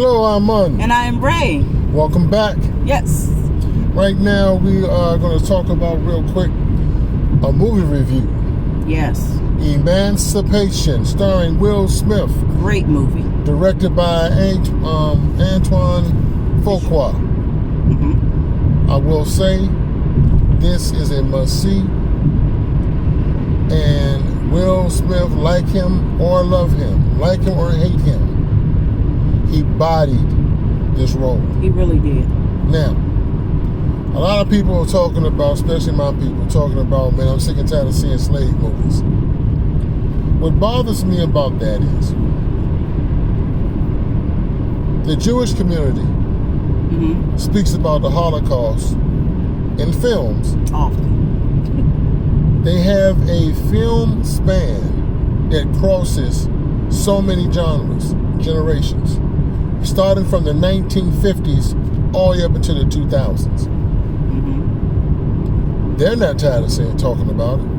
Hello, I'm Mun. And I am Ray. Welcome back. Yes. Right now, we are going to talk about real quick a movie review. Yes. Emancipation, starring Will Smith. Great movie. Directed by Antoine Fuqua. Mm-hmm. I will say, this is a must-see. And Will Smith, like him or love him, like him or hate him, he bodied this role. He really did. Now, a lot of people are talking about, especially my people, talking about, man, I'm sick and tired of seeing slave movies. What bothers me about that is the Jewish community speaks about the Holocaust in films. Often. They have a film span that crosses so many generations, starting from the 1950s all the way up into the 2000s. Mm-hmm. They're not tired of talking about it.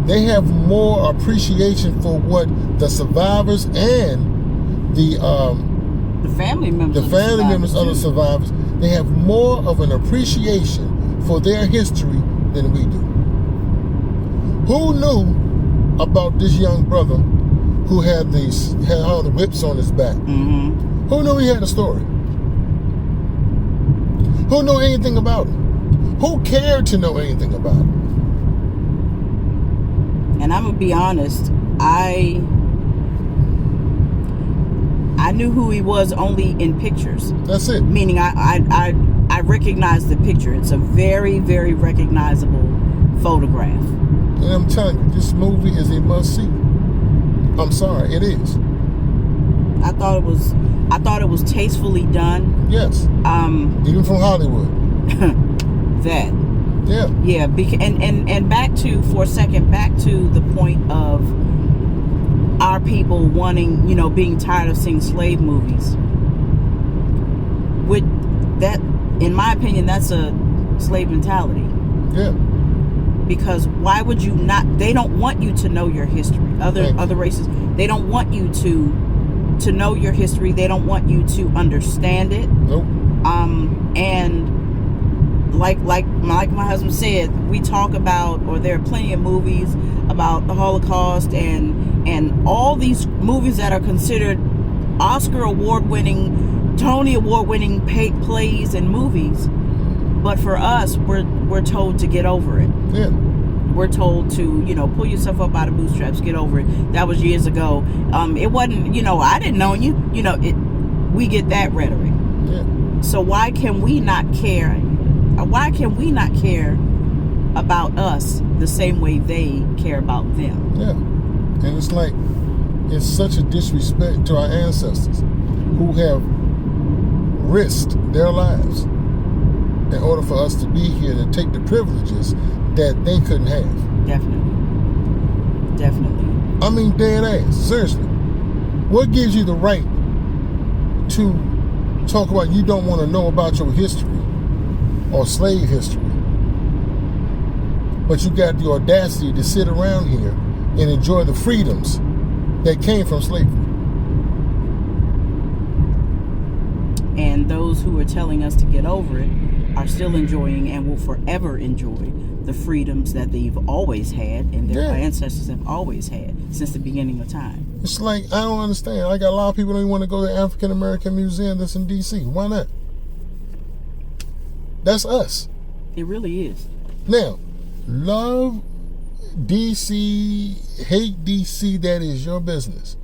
They have more appreciation for what the survivors and the family members of the survivors, they have more of an appreciation for their history than we do. Who knew about this young brother who had all the whips on his back? Mm-hmm. Who knew he had a story? Who knew anything about it? Who cared to know anything about it? And I'm gonna be honest, I knew who he was only in pictures. That's it. Meaning I recognized the picture. It's a very, very recognizable photograph. And I'm telling you, this movie is a must-see. I'm sorry, it is. I thought it was tastefully done. Yes. Even from Hollywood. That. Yeah. Yeah. And back to the point of our people wanting, being tired of seeing slave movies. With that, in my opinion, that's a slave mentality. Yeah. Because why would you not? They don't want you to know your history. Other races, they don't want you to know your history. They don't want you to understand it. Nope. And like my husband said, we talk about, or there are plenty of movies about the Holocaust and all these movies that are considered Oscar award-winning, Tony award-winning plays and movies. But for us, we're told to get over it. Yeah. We're told to, pull yourself up out of bootstraps, get over it. That was years ago. It wasn't, I didn't know you. We get that rhetoric. Yeah. So why can we not care? Why can we not care about us the same way they care about them? Yeah. And it's like, it's such a disrespect to our ancestors who have risked their lives in order for us to be here to take the privileges that they couldn't have. Definitely. I mean, dead ass. Seriously. What gives you the right to talk about you don't want to know about your history or slave history, but you got the audacity to sit around here and enjoy the freedoms that came from slavery? And those who are telling us to get over it are still enjoying and will forever enjoy the freedoms that they've always had and their ancestors have always had since the beginning of time. It's like, I don't understand. I got a lot of people who don't want to go to the African American Museum that's in D.C. Why not? That's us. It really is. Now, love D.C., hate D.C., that is your business.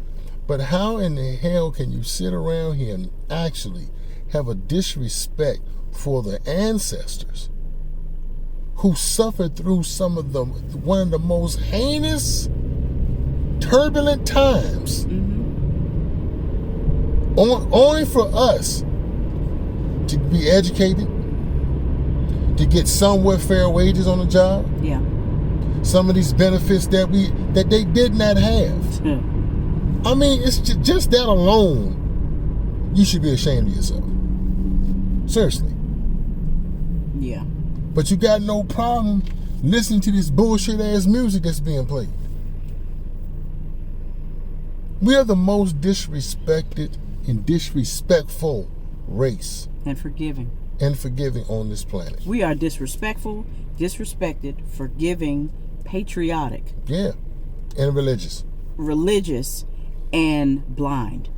But how in the hell can you sit around here and actually have a disrespect for the ancestors who suffered through one of the most heinous, turbulent times, only for us to be educated, to get somewhat fair wages on the job? Yeah. Some of these benefits that they did not have. I mean, it's just that alone, you should be ashamed of yourself. Seriously. Yeah. But you got no problem listening to this bullshit ass music that's being played. We are the most disrespected and disrespectful race. And forgiving. And forgiving on this planet. We are disrespectful, disrespected, forgiving, patriotic. Yeah. And religious. Religious and blind.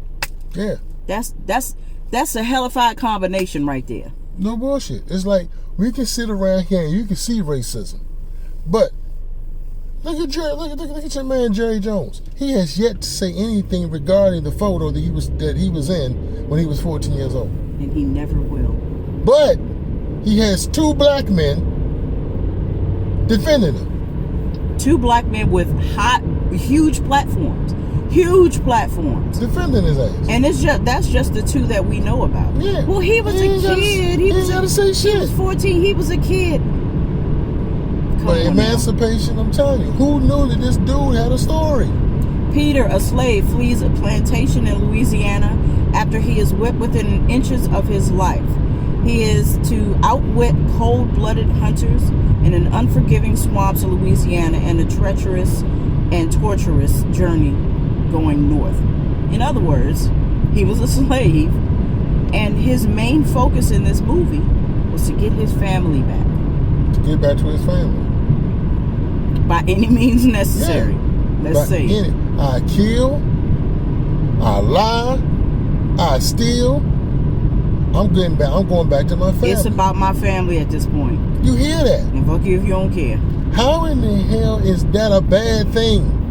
Yeah. That's a hellified combination right there. No bullshit. It's like we can sit around here and you can see racism. But look at your man Jerry Jones. He has yet to say anything regarding the photo that he was in when he was 14 years old. And he never will. But he has 2 black men defending him. 2 black men with huge platforms. Huge platforms. Defending his ass. And that's just the 2 that we know about. Yeah. Well, he was a kid. He was 14. He was a kid. But Emancipation, I'm telling you, who knew that this dude had a story? Peter, a slave, flees a plantation in Louisiana after he is whipped within inches of his life. He is to outwit cold-blooded hunters in an unforgiving swamps of Louisiana and a treacherous and torturous journey going north. In other words, he was a slave, and his main focus in this movie was to get his family back. To get back to his family. By any means necessary. Yeah. Let's say it. I kill, I lie, I steal. I'm going back to my family. It's about my family at this point. You hear that? And fuck you if you don't care. How in the hell is that a bad thing?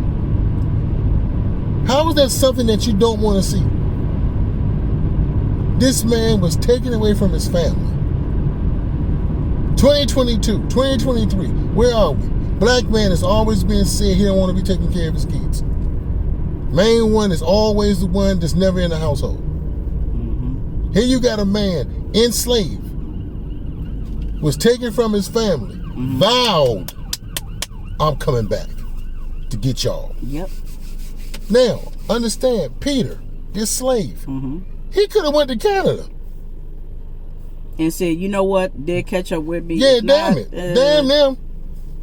How is that something that you don't want to see? This man was taken away from his family. 2022, 2023, where are we? Black man is always being said he don't want to be taking care of his kids. Main one is always the one that's never in the household. Mm-hmm. Here you got a man enslaved, was taken from his family, vowed, I'm coming back to get y'all. Yep. Now, understand, Peter, this slave, he could have went to Canada. And said, you know what, they'll catch up with me. Yeah, damn it. Damn them.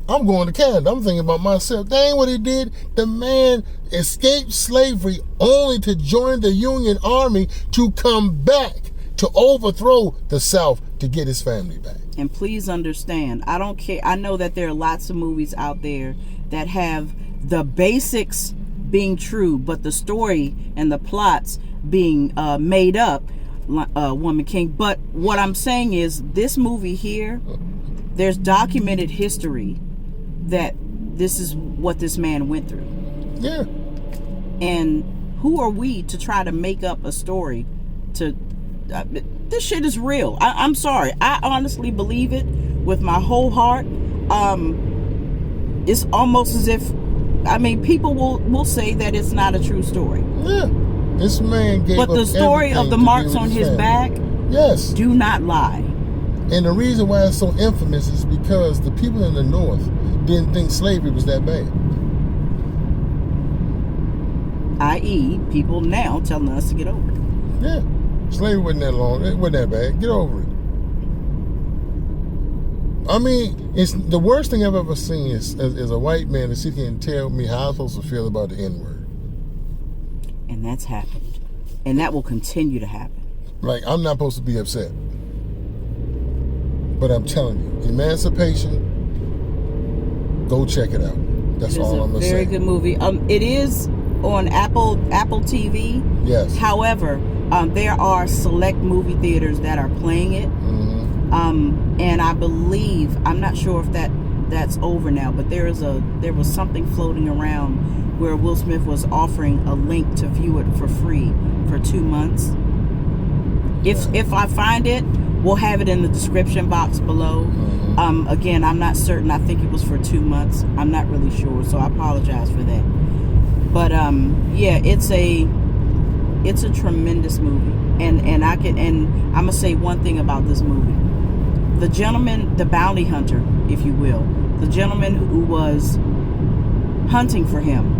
I'm going to Canada. I'm thinking about myself. That ain't what he did. The man escaped slavery only to join the Union Army to come back to overthrow the South to get his family back. And please understand, I don't care. I know that there are lots of movies out there that have the basics being true, but the story and the plots being made up, Woman King. But what I'm saying is, this movie here, there's documented history that this is what this man went through. Yeah. And who are we to try to make up a story to... this shit is real. I'm sorry. I honestly believe it with my whole heart. It's almost as if... I mean, people will say that it's not a true story. Yeah. This man gave up But the story of the marks on his back... Yes. Do not lie. And the reason why it's so infamous is because the people in the North didn't think slavery was that bad. I.e., people now telling us to get over it. Yeah. Slavery wasn't that long. It wasn't that bad. Get over it. I mean, it's the worst thing I've ever seen is a white man to sit here and tell me how I'm supposed to feel about the N-word. And that's happened. And that will continue to happen. Like, I'm not supposed to be upset. But I'm telling you, Emancipation, go check it out. That's all I'm going to say. It's a very good movie. It is on Apple TV. Yes. However, there are select movie theaters that are playing it. And I believe, I'm not sure if that's over now, but there was something floating around where Will Smith was offering a link to view it for free for 2 months. If I find it, we'll have it in the description box below. Again, I'm not certain. I think it was for 2 months. I'm not really sure, so I apologize for that. But yeah, it's a tremendous movie, and I'm gonna say one thing about this movie. The gentleman, the bounty hunter, if you will, the gentleman who was hunting for him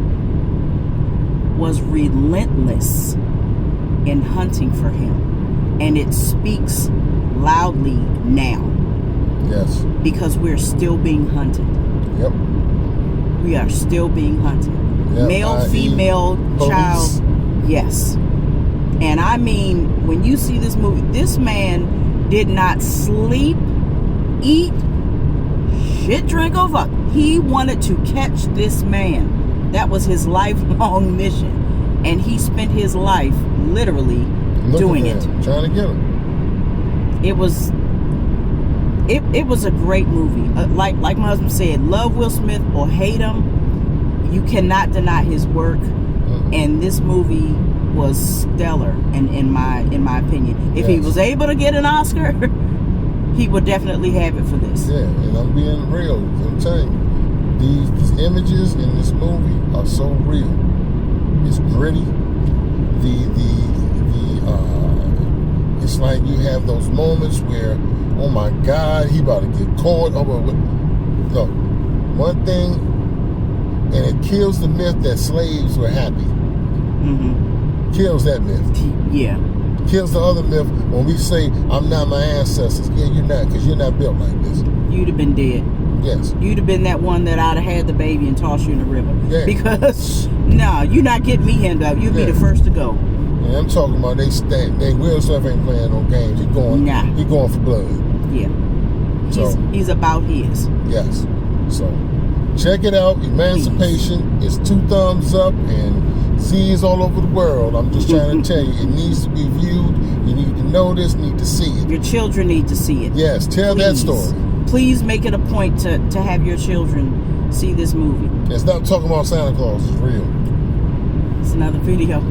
was relentless in hunting for him. And it speaks loudly now. Yes. Because we're still being hunted. Yep. We are still being hunted. Yep, male, i.e. female, police. child. Yes. And I mean, when you see this movie, this man did not sleep, eat, shit, drink, or fuck. He wanted to catch this man. That was his lifelong mission. And he spent his life literally doing it. Trying to get him. It was a great movie. Like my husband said, love Will Smith or hate him, you cannot deny his work. And this movie was stellar, in my opinion. If he was able to get an Oscar, he would definitely have it for this. Yeah, and I'm being real. I'm telling you, these images in this movie are so real. It's gritty. It's like you have those moments where, oh my God, he about to get caught. Oh, look, one thing, and it kills the myth that slaves were happy. Kills that myth. Yeah. Kills the other myth when we say, I'm not my ancestors. Yeah, you're not, because you're not built like this. You'd have been dead. Yes. You'd have been that one that I'd have had the baby and tossed you in the river. Yeah. Because, no, you're not getting me hemmed up. You'll be the first to go. And I'm talking about they Will Smith ain't playing no games. He going for blood. Yeah. He's about his. Yes. So check it out. Emancipation. Please. It's 2 thumbs up and Z's all over the world. I'm just trying to tell you, it needs to be viewed. You need to know this, need to see it. Your children need to see it. Yes, tell that story. Please make it a point to have your children see this movie. It's not talking about Santa Claus, it's real. It's another video.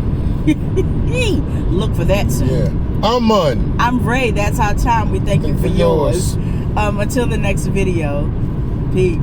Look for that soon. Yeah. I'm Ray. That's our time. We thank you for yours. Until the next video. Peace.